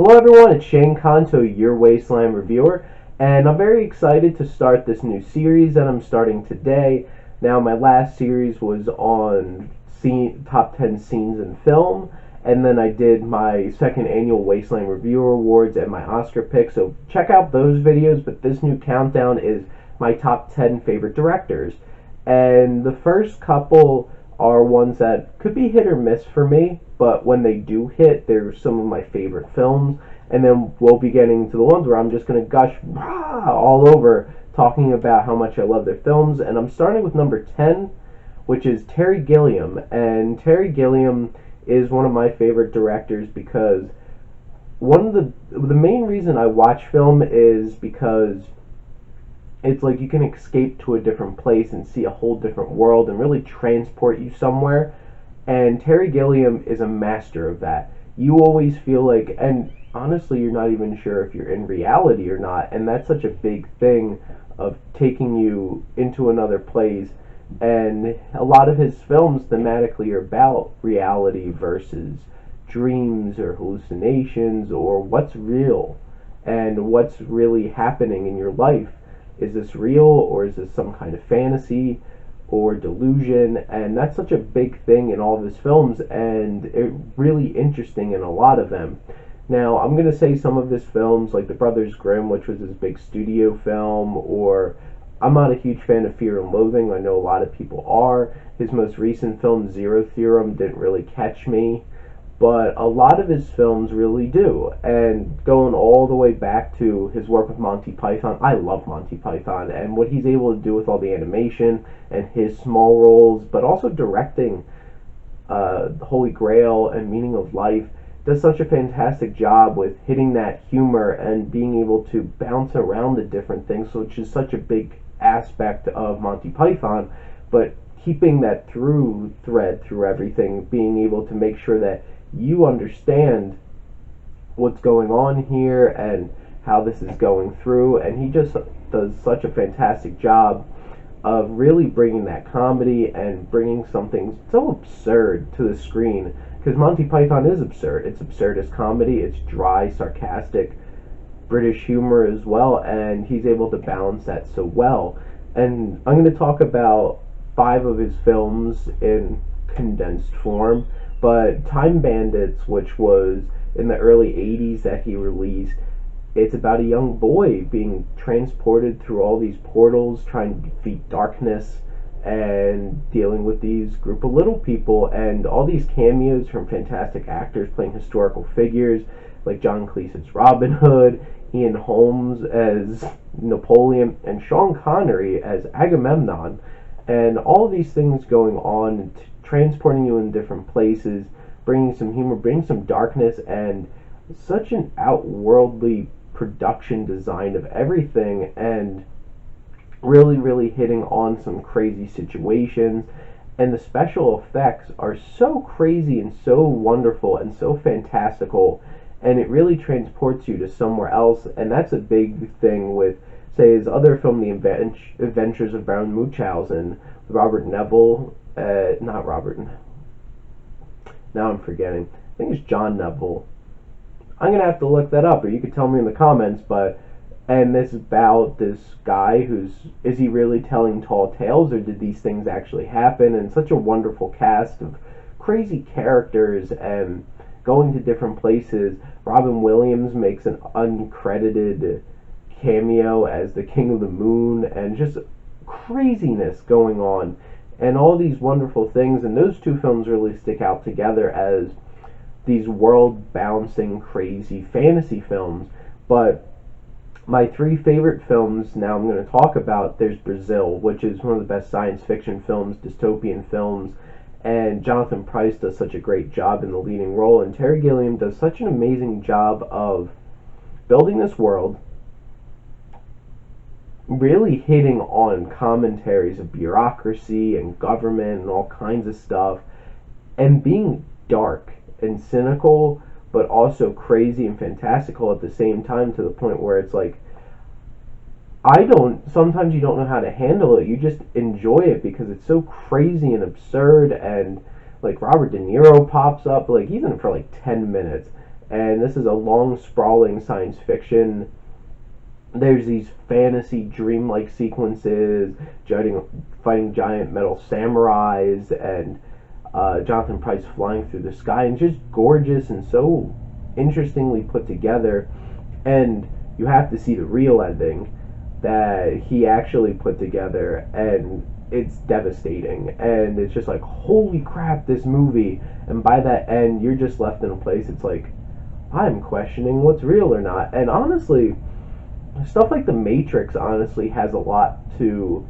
Hello everyone, it's Shane Kanto, your Wasteland reviewer, and I'm very excited to start this new series that I'm starting today. Now, my last series was on top 10 scenes in film, and then I did my second annual Wasteland Reviewer Awards and my Oscar pick, so check out those videos, but this new countdown is my top 10 favorite directors. And the first couple are ones that could be hit or miss for me, but when they do hit, they're some of my favorite films. And then we'll be getting to the ones where I'm just going to gush all over talking about how much I love their films. And I'm starting with number 10, which is Terry Gilliam. And Terry Gilliam is one of my favorite directors because one of the main reason I watch film is because it's like you can escape to a different place and see a whole different world and really transport you somewhere. And Terry Gilliam is a master of that. You always feel like, and honestly, you're not even sure if you're in reality or not. And that's such a big thing of taking you into another place. And a lot of his films thematically are about reality versus dreams or hallucinations or what's real and what's really happening in your life. Is this real, or is this some kind of fantasy or delusion? And that's such a big thing in all of his films, and it's really interesting in a lot of them. Now, I'm going to say some of his films, like The Brothers Grimm, which was his big studio film, or I'm not a huge fan of Fear and Loathing. I know a lot of people are. His most recent film, Zero Theorem, didn't really catch me, but a lot of his films really do. And going all the way back to his work with Monty Python, I love Monty Python, and what he's able to do with all the animation and his small roles, but also directing The Holy Grail and Meaning of Life, does such a fantastic job with hitting that humor and being able to bounce around the different things, which is such a big aspect of Monty Python, but keeping that through thread through everything, being able to make sure that you understand what's going on here and how this is going through. And he just does such a fantastic job of really bringing that comedy and bringing something so absurd to the screen, because Monty Python is absurd. It's absurd as comedy, it's dry, sarcastic British humor as well, and he's able to balance that so well. And I'm going to talk about 5 of his films in condensed form. But Time Bandits, which was in the early 80s that he released, it's about a young boy being transported through all these portals, trying to defeat darkness and dealing with these group of little people, and all these cameos from fantastic actors playing historical figures like John Cleese's Robin Hood, Ian Holmes as Napoleon, and Sean Connery as Agamemnon. And all of these things going on, transporting you in different places, bringing some humor, bringing some darkness, and such an outworldly production design of everything, and really, really hitting on some crazy situations. And the special effects are so crazy and so wonderful and so fantastical, and it really transports you to somewhere else. And that's a big thing with, say, his other film, The Adventures of Baron Munchausen, Robert Neville. Not Robert. Now I'm forgetting. I think it's John Neville. I'm going to have to look that up, or you could tell me in the comments, and this is about this guy is he really telling tall tales, or did these things actually happen? And such a wonderful cast of crazy characters and going to different places. Robin Williams makes an uncredited cameo as the King of the Moon, and just craziness going on. And all these wonderful things, and those 2 films really stick out together as these world-bouncing, crazy fantasy films. But my 3 favorite films now I'm going to talk about, there's Brazil, which is one of the best science fiction films, dystopian films, and Jonathan Pryce does such a great job in the leading role, and Terry Gilliam does such an amazing job of building this world, really hitting on commentaries of bureaucracy and government and all kinds of stuff, and being dark and cynical, but also crazy and fantastical at the same time, to the point where it's like, sometimes you don't know how to handle it. You just enjoy it because it's so crazy and absurd, and like Robert De Niro pops up, like he's in it for like 10 minutes, And this is a long, sprawling science fiction. There's these fantasy dreamlike sequences, fighting giant metal samurais, and Jonathan Pryce flying through the sky, and just gorgeous and so interestingly put together. And you have to see the real ending that he actually put together, and it's devastating. And it's just like, holy crap, this movie. And by that end, you're just left in a place, it's like, I'm questioning what's real or not. And honestly, stuff like The Matrix honestly has a lot to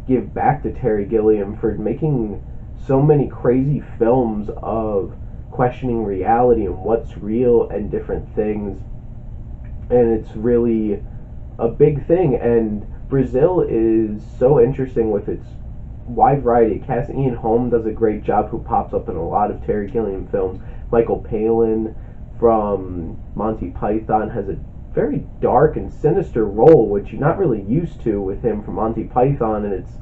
give back to Terry Gilliam for making so many crazy films of questioning reality and what's real and different things. And it's really a big thing. And Brazil is so interesting with its wide variety of cast. Ian Holm does a great job, who pops up in a lot of Terry Gilliam films. Michael Palin from Monty Python has a very dark and sinister role, which you're not really used to with him from Monty Python, and it's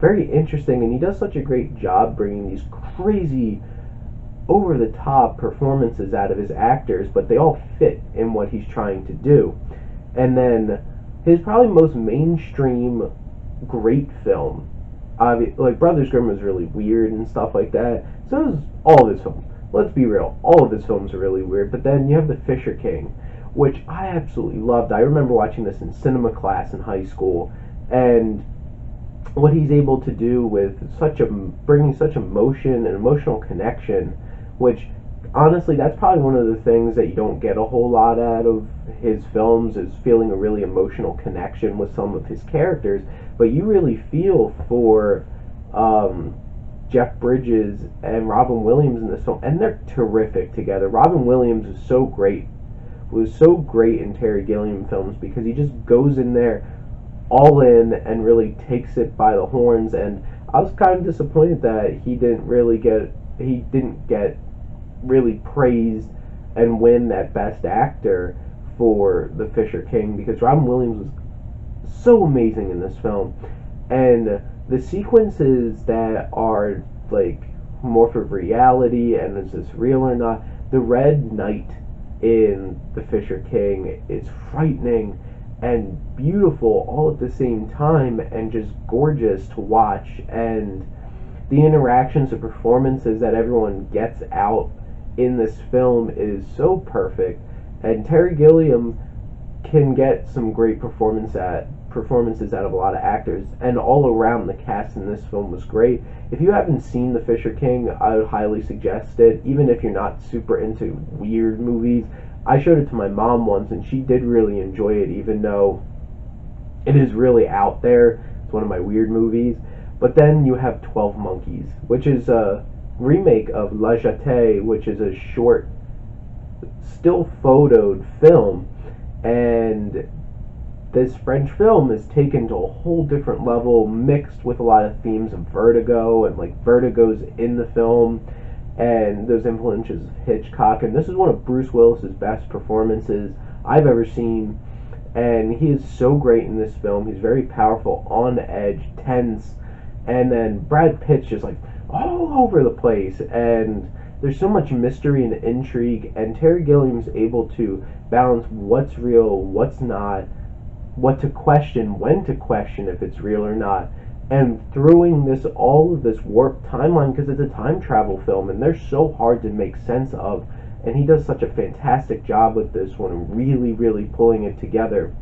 very interesting. And he does such a great job bringing these crazy, over the top performances out of his actors, but they all fit in what he's trying to do. And then his probably most mainstream great film, like Brothers Grimm, was really weird and stuff like that. So is all of his films. Let's be real, all of his films are really weird. But then you have The Fisher King, which I absolutely loved. I remember watching this in cinema class in high school, and what he's able to do with bringing such emotion and emotional connection, which honestly, that's probably one of the things that you don't get a whole lot out of his films, is feeling a really emotional connection with some of his characters. But you really feel for Jeff Bridges and Robin Williams in this film, and they're terrific together. Robin Williams was so great in Terry Gilliam films, because he just goes in there all in and really takes it by the horns. And I was kind of disappointed that he didn't get really praised and win that Best Actor for The Fisher King, because Robin Williams was so amazing in this film. And the sequences that are like more for reality and is this real or not, the Red Knight in The Fisher King is frightening and beautiful all at the same time, and just gorgeous to watch. And the interactions, the performances that everyone gets out in this film is so perfect. And Terry Gilliam can get some great performances out of a lot of actors, and all around the cast in this film was great. If you haven't seen The Fisher King, I would highly suggest it, even if you're not super into weird movies. I showed it to my mom once, and she did really enjoy it, even though it is really out there. It's one of my weird movies. But then you have 12 Monkeys, which is a remake of La Jetée, which is a short, still photoed film. And this French film is taken to a whole different level, mixed with a lot of themes of Vertigo, and like Vertigo's in the film, and those influences of Hitchcock. And this is one of Bruce Willis's best performances I've ever seen, and he is so great in this film. He's very powerful, on edge, tense, and then Brad Pitt's just like all over the place, and there's so much mystery and intrigue, and Terry Gilliam's able to balance what's real, what's not, what to question, when to question if it's real or not, and throwing all of this warped timeline, because it's a time travel film, and they're so hard to make sense of, and he does such a fantastic job with this one, really, really pulling it together.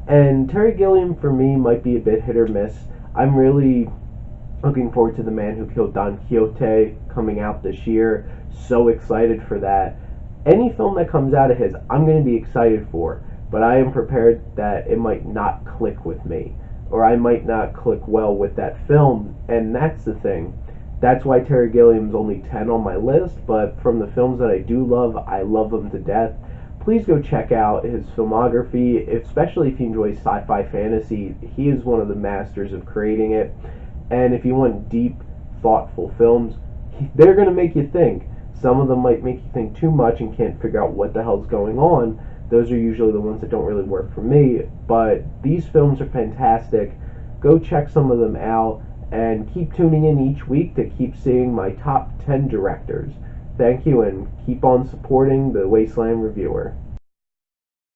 And Terry Gilliam, for me, might be a bit hit or miss. I'm really looking forward to The Man Who Killed Don Quixote coming out this year. So excited for that. Any film that comes out of his, I'm going to be excited for, but I am prepared that it might not click with me, or I might not click well with that film, and that's the thing. That's why Terry Gilliam's only 10 on my list, but from the films that I do love, I love them to death. Please go check out his filmography, especially if you enjoy sci-fi fantasy. He is one of the masters of creating it. And if you want deep, thoughtful films, they're going to make you think. Some of them might make you think too much and can't figure out what the hell's going on. Those are usually the ones that don't really work for me. But these films are fantastic. Go check some of them out, and keep tuning in each week to keep seeing my top 10 directors. thank you, and keep on supporting the Wasteland Reviewer.